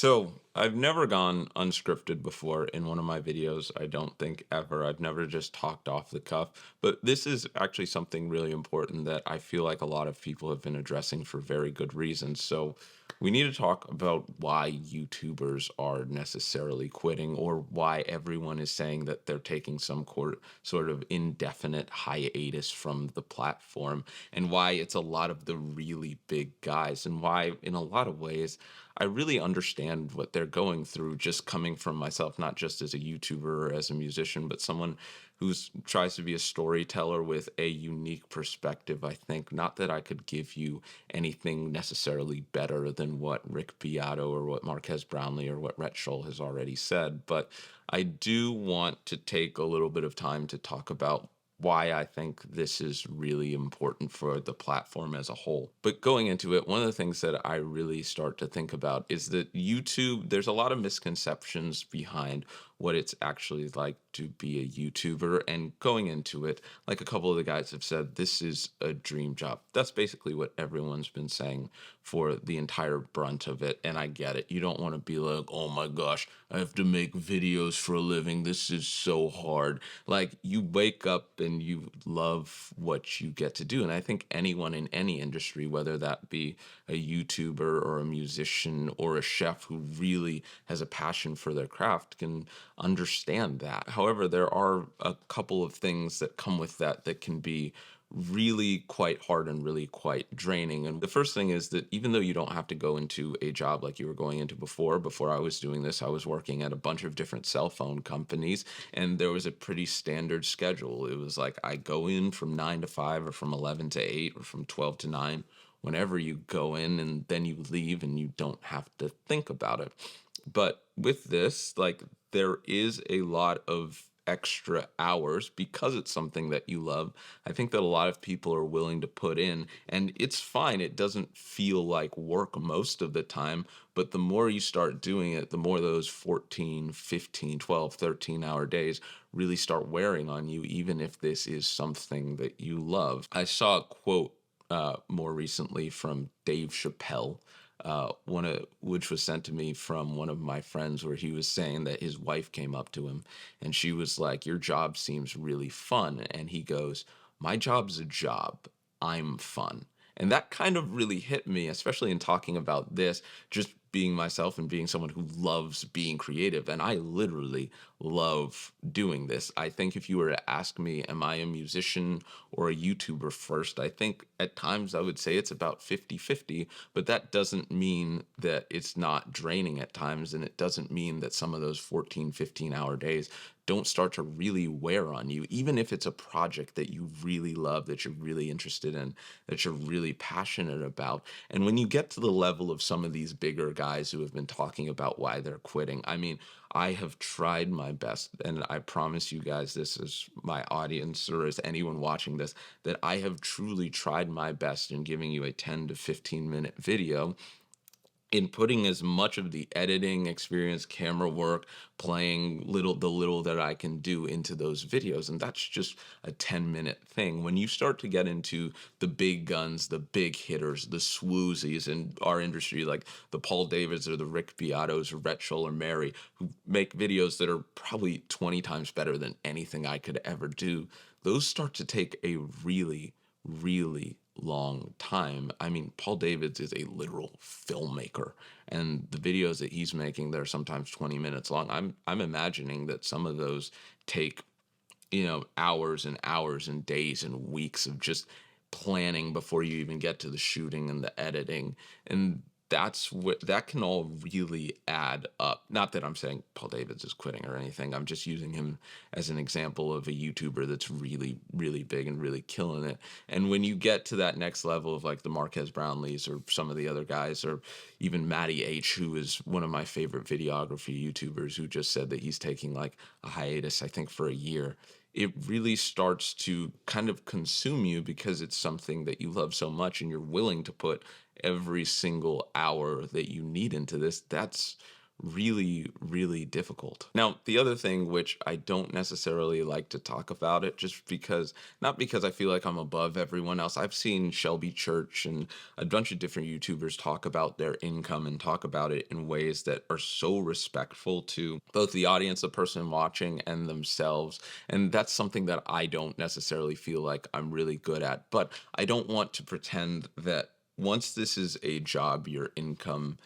So I've never gone unscripted before in one of my videos. I don't think ever. I've never just talked off the cuff. But this is actually something really important that I feel like a lot of people have been addressing for very good reasons. So we need to talk about why YouTubers are necessarily quitting, or why everyone is saying that they're taking some sort of indefinite hiatus from the platform, and why it's a lot of the really big guys, and why, in a lot of ways, I really understand what they're going through, just coming from myself, not just as a YouTuber or as a musician, but someone who tries to be a storyteller with a unique perspective. I think not that I could give you anything necessarily better than what Rick Beato or what Marquez Brownlee or what Rhett Scholl has already said, but I do want to take a little bit of time to talk about why I think this is really important for the platform as a whole. But going into it, one of the things that I really start to think about is that YouTube, there's a lot of misconceptions behind what it's actually like to be a YouTuber. And going into it, like a couple of the guys have said, this is a dream job. That's basically what everyone's been saying for the entire brunt of it. And I get it. You don't want to be like, oh my gosh, I have to make videos for a living. This is so hard. Like, you wake up and you love what you get to do. And I think anyone in any industry, whether that be a YouTuber or a musician or a chef who really has a passion for their craft, can understand that. However, there are a couple of things that come with that that can be really quite hard and really quite draining. And the first thing is that even though you don't have to go into a job like you were going into before I was doing this, I was working at a bunch of different cell phone companies, and there was a pretty standard schedule. It was like, I go in from 9 to 5, or from 11 to 8, or from 12 to 9, whenever you go in, and then you leave and you don't have to think about it. But with this, like, there is a lot of extra hours because it's something that you love. I think that a lot of people are willing to put in, and it's fine. It doesn't feel like work most of the time, but the more you start doing it, the more those 14, 15, 12, 13-hour days really start wearing on you, even if this is something that you love. I saw a quote more recently from Dave Chappelle, which was sent to me from one of my friends, where he was saying that his wife came up to him and she was like, "Your job seems really fun." And he goes, "My job's a job. I'm fun." And that kind of really hit me, especially in talking about this, just being myself and being someone who loves being creative. And I literally love doing this. I think if you were to ask me, am I a musician or a YouTuber first, I think at times I would say it's about 50-50, but that doesn't mean that it's not draining at times. And it doesn't mean that some of those 14, 15-hour days don't start to really wear on you, even if it's a project that you really love, that you're really interested in, that you're really passionate about. And when you get to the level of some of these bigger guys who have been talking about why they're quitting, I mean, I have tried my best, and I promise you guys, this is my audience, or as anyone watching this, that I have truly tried my best in giving you a 10 to 15-minute video, in putting as much of the editing experience, camera work, playing the little that I can do into those videos. And that's just a 10-minute thing. When you start to get into the big guns, the big hitters, the swoozies in our industry, like the Paul Davids or the Rick Beatos or Rhett Scholl or Mary, who make videos that are probably 20 times better than anything I could ever do, those start to take a really, really long time. I mean, Paul Davids is a literal filmmaker, and the videos that he's making, they're sometimes 20 minutes long. I'm imagining that some of those take, hours and hours and days and weeks of just planning before you even get to the shooting and the editing. And that can all really add up. Not that I'm saying Paul Davids is quitting or anything. I'm just using him as an example of a YouTuber that's really, really big and really killing it. And when you get to that next level of like the Marquez Brownlees or some of the other guys, or even Matty H, who is one of my favorite videography YouTubers, who just said that he's taking like a hiatus, I think, for a year, it really starts to kind of consume you because it's something that you love so much and you're willing to put every single hour that you need into this. That's really, really difficult. Now, the other thing, which I don't necessarily like to talk about it, just because, not because I feel like I'm above everyone else. I've seen Shelby Church and a bunch of different YouTubers talk about their income and talk about it in ways that are so respectful to both the audience, the person watching, and themselves. And that's something that I don't necessarily feel like I'm really good at. But I don't want to pretend that once this is a job, your income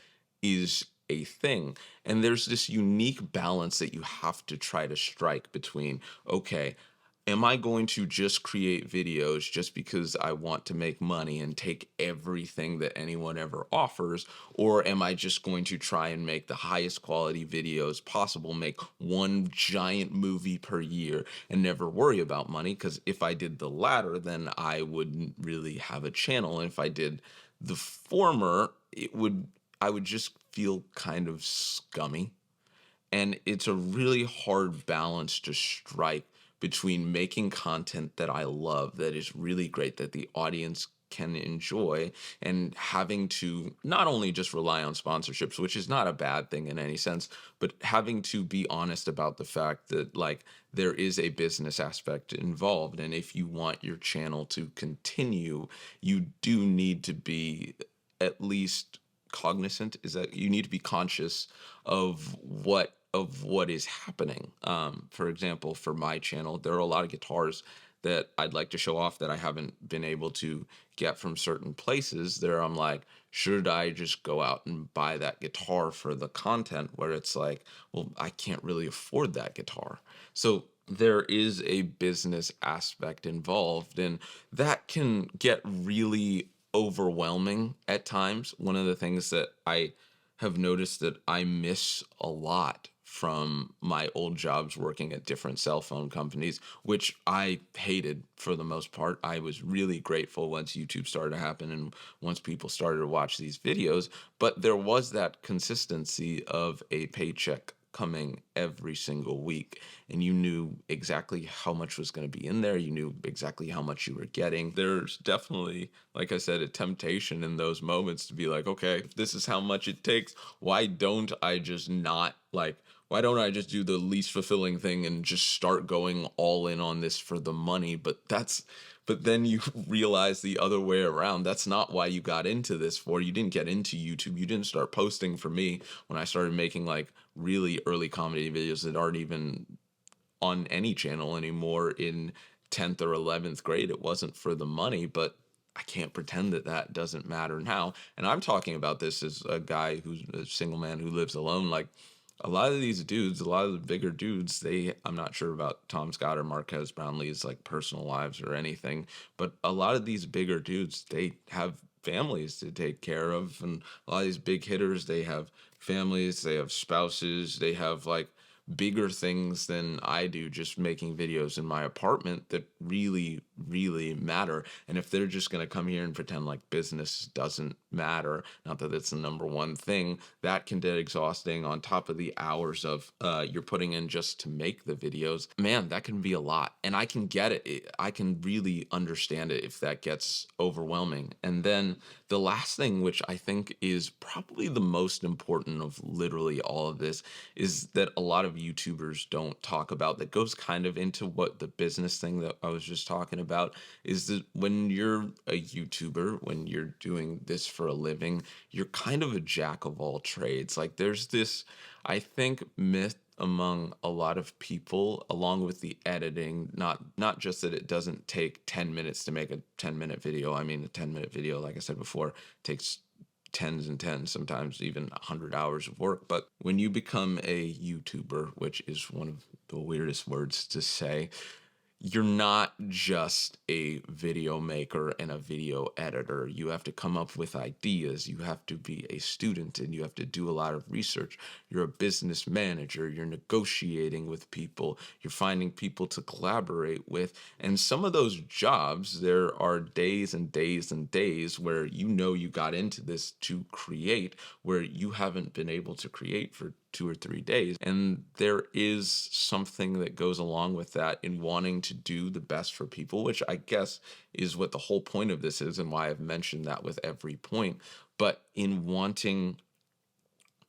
is a thing. And there's this unique balance that you have to try to strike between, okay, am I going to just create videos just because I want to make money and take everything that anyone ever offers? Or am I just going to try and make the highest quality videos possible, make one giant movie per year and never worry about money? Because if I did the latter, then I wouldn't really have a channel. And if I did the former, I would just feel kind of scummy. And it's a really hard balance to strike between making content that I love, that is really great, that the audience can enjoy, and having to not only just rely on sponsorships, which is not a bad thing in any sense, but having to be honest about the fact that, like, there is a business aspect involved. And if you want your channel to continue, you do need to be at least cognizant, is that you need to be conscious of what is happening. For example, for my channel, there are a lot of guitars that I'd like to show off that I haven't been able to get from certain places. There, I'm like, should I just go out and buy that guitar for the content? Where it's like, well, I can't really afford that guitar. So there is a business aspect involved, and that can get really overwhelming at times. One of the things that I have noticed that I miss a lot from my old jobs working at different cell phone companies, which I hated for the most part. I was really grateful once YouTube started to happen and once people started to watch these videos, but there was that consistency of a paycheck coming every single week, and you knew exactly how much was going to be in there. You knew exactly how much you were getting. There's definitely, like I said, a temptation in those moments to be like, okay, if this is how much it takes, why don't I just do the least fulfilling thing and just start going all in on this for the money? But then you realize the other way around. That's not why you got into this for. You didn't get into YouTube. You didn't start posting for me when I started making like really early comedy videos that aren't even on any channel anymore in 10th or 11th grade. It wasn't for the money, but I can't pretend that that doesn't matter now. And I'm talking about this as a guy who's a single man who lives alone. Like, a lot of these dudes, a lot of the bigger dudes, I'm not sure about Tom Scott or Marquez Brownlee's like personal lives or anything, but a lot of these bigger dudes, they have families to take care of. And a lot of these big hitters, they have families, they have spouses, they have like bigger things than I do, just making videos in my apartment that really, really matter. And if they're just going to come here and pretend like business doesn't matter, not that it's the number one thing, that can get exhausting on top of the hours of you're putting in just to make the videos. Man, that can be a lot. And I can get it. I can really understand it if that gets overwhelming. And then the last thing, which I think is probably the most important of literally all of this, is that a lot of YouTubers don't talk about, that goes kind of into what the business thing that I was just talking about, is that when you're a YouTuber, when you're doing this for a living, you're kind of a jack of all trades. Like, there's this, I think, myth among a lot of people, along with the editing, not just that it doesn't take 10 minutes to make a 10-minute video. I mean, a 10-minute video, like I said before, takes tens and tens, sometimes even 100 hours of work. But when you become a YouTuber, which is one of the weirdest words to say, you're not just a video maker and a video editor. You have to come up with ideas. You have to be a student and you have to do a lot of research. You're a business manager. You're negotiating with people. You're finding people to collaborate with. And some of those jobs, there are days and days and days where you got into this to create, where you haven't been able to create for 2 or 3 days. And there is something that goes along with that in wanting to do the best for people, which I guess is what the whole point of this is and why I've mentioned that with every point. But in wanting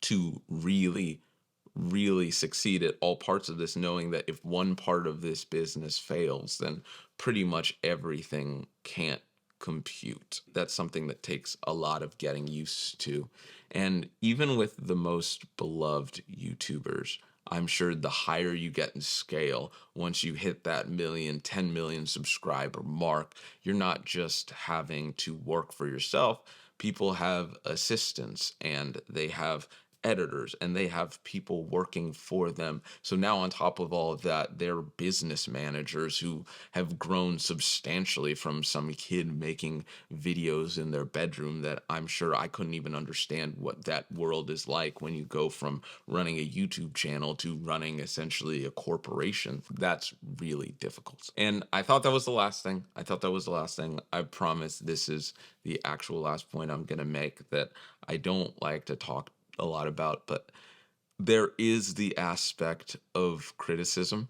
to really really succeed at all parts of this, knowing that if one part of this business fails, then pretty much everything can't compute. That's something that takes a lot of getting used to. And even with the most beloved YouTubers, I'm sure the higher you get in scale, once you hit that million, 10 million subscriber mark, you're not just having to work for yourself. People have assistants and they have editors and they have people working for them. So now on top of all of that, they're business managers who have grown substantially from some kid making videos in their bedroom that I'm sure I couldn't even understand what that world is like when you go from running a YouTube channel to running essentially a corporation. That's really difficult. And I thought that was the last thing. I thought that was the last thing. I promise this is the actual last point I'm going to make that I don't like to talk a lot about, but there is the aspect of criticism.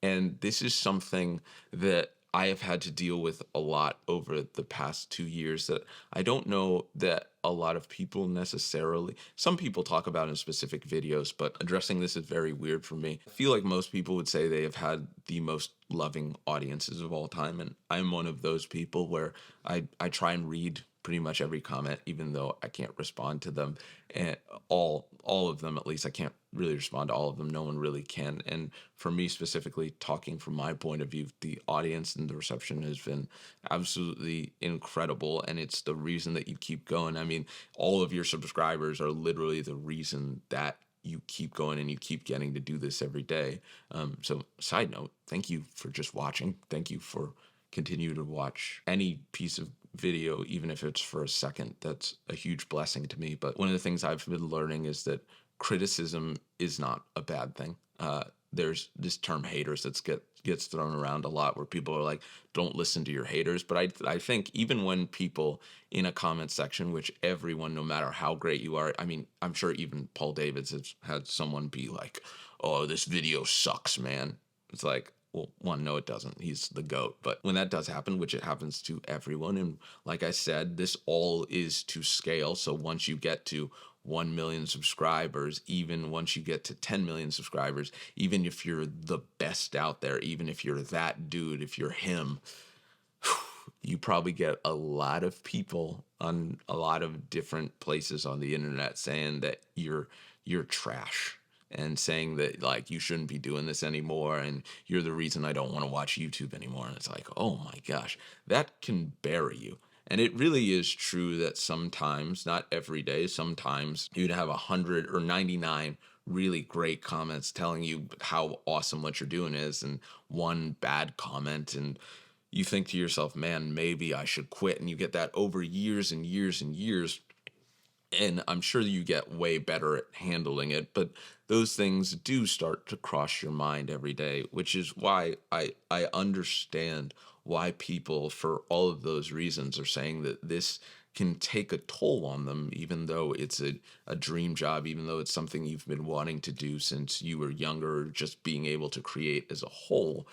And this is something that I have had to deal with a lot over the past 2 years that I don't know that a lot of people necessarily, some people talk about in specific videos, but addressing this is very weird for me. I feel like most people would say they have had the most loving audiences of all time. And I'm one of those people where I try and read pretty much every comment, even though I can't respond to them, and all of them at least. I can't really respond to all of them. No one really can. And for me specifically, talking from my point of view, the audience and the reception has been absolutely incredible, and it's the reason that you keep going. I mean, all of your subscribers are literally the reason that you keep going and you keep getting to do this every day. So side note, thank you for just watching. Thank you for continue to watch any piece of video, even if it's for a second. That's a huge blessing to me. But one of the things I've been learning is that criticism is not a bad thing. There's this term haters that gets thrown around a lot, where people are like, don't listen to your haters. But I think even when people in a comment section, which everyone, no matter how great you are, I mean, I'm sure even Paul Davids has had someone be like, oh, this video sucks, man. It's like, well, one, no, it doesn't. He's the GOAT. But when that does happen, which it happens to everyone, and like I said, this all is to scale. So once you get to 1 million subscribers, even once you get to 10 million subscribers, even if you're the best out there, even if you're that dude, if you're him, you probably get a lot of people on a lot of different places on the internet saying that you're trash, and saying that like you shouldn't be doing this anymore, and you're the reason I don't want to watch YouTube anymore. And it's like, oh my gosh, that can bury you. And it really is true that sometimes, not every day, sometimes you'd have 100 or 99 really great comments telling you how awesome what you're doing is, and one bad comment, and you think to yourself, man, maybe I should quit. And you get that over years and years and years. And I'm sure you get way better at handling it, but those things do start to cross your mind every day, which is why I understand why people, for all of those reasons, are saying that this can take a toll on them, even though it's a dream job, even though it's something you've been wanting to do since you were younger, just being able to create as a whole.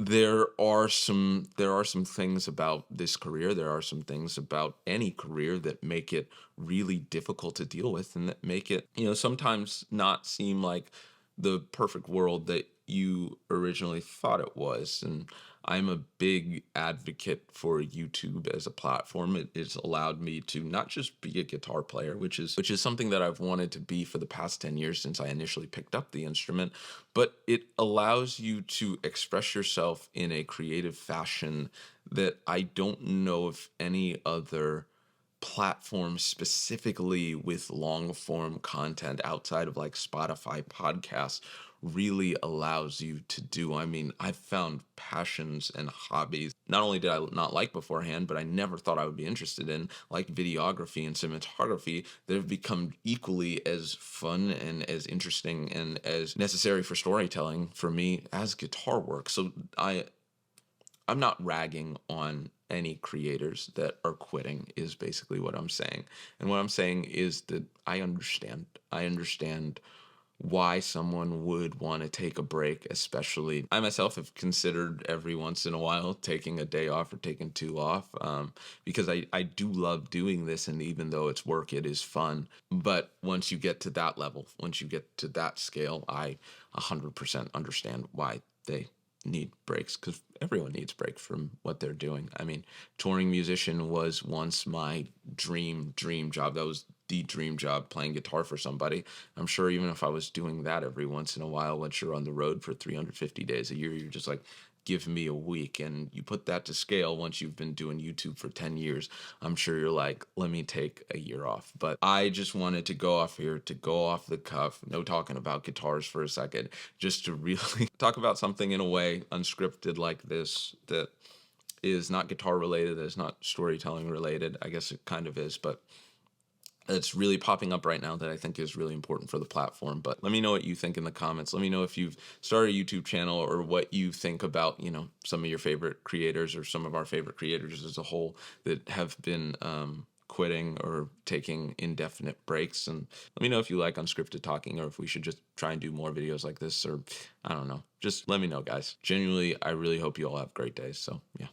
There are some things about this career, there are some things about any career that make it really difficult to deal with, and that make it, sometimes not seem like the perfect world that you originally thought it was. And I'm a big advocate for YouTube as a platform. It has allowed me to not just be a guitar player, which is something that I've wanted to be for the past 10 years since I initially picked up the instrument, but it allows you to express yourself in a creative fashion that I don't know if any other platform, specifically with long form content outside of like Spotify podcasts, really allows you to do. I mean, I've found passions and hobbies not only did I not like beforehand, but I never thought I would be interested in, like videography and cinematography, that have become equally as fun and as interesting and as necessary for storytelling for me as guitar work. So I'm not ragging on any creators that are quitting, is basically what I'm saying. And what I'm saying is that I understand. I understand why someone would want to take a break, especially I myself have considered every once in a while taking a day off or taking two off, because I do love doing this. And even though it's work, it is fun. But once you get to that level, once you get to that scale, I 100% understand why they need breaks, because everyone needs break from what they're doing. I mean, touring musician was once my dream job. That was the dream job, playing guitar for somebody. I'm sure even if I was doing that every once in a while, once you're on the road for 350 days a year, you're just like, give me a week. And you put that to scale once you've been doing YouTube for 10 years. I'm sure you're like, let me take a year off. But I just wanted to go off here, to go off the cuff, no talking about guitars for a second, just to really talk about something in a way unscripted like this, that is not guitar related, that is not storytelling related. I guess it kind of is, but it's really popping up right now that I think is really important for the platform. But let me know what you think in the comments. Let me know if you've started a YouTube channel, or what you think about, some of your favorite creators, or some of our favorite creators as a whole, that have been quitting or taking indefinite breaks. And let me know if you like unscripted talking, or if we should just try and do more videos like this, or I don't know. Just let me know, guys. Genuinely, I really hope you all have great days. So yeah.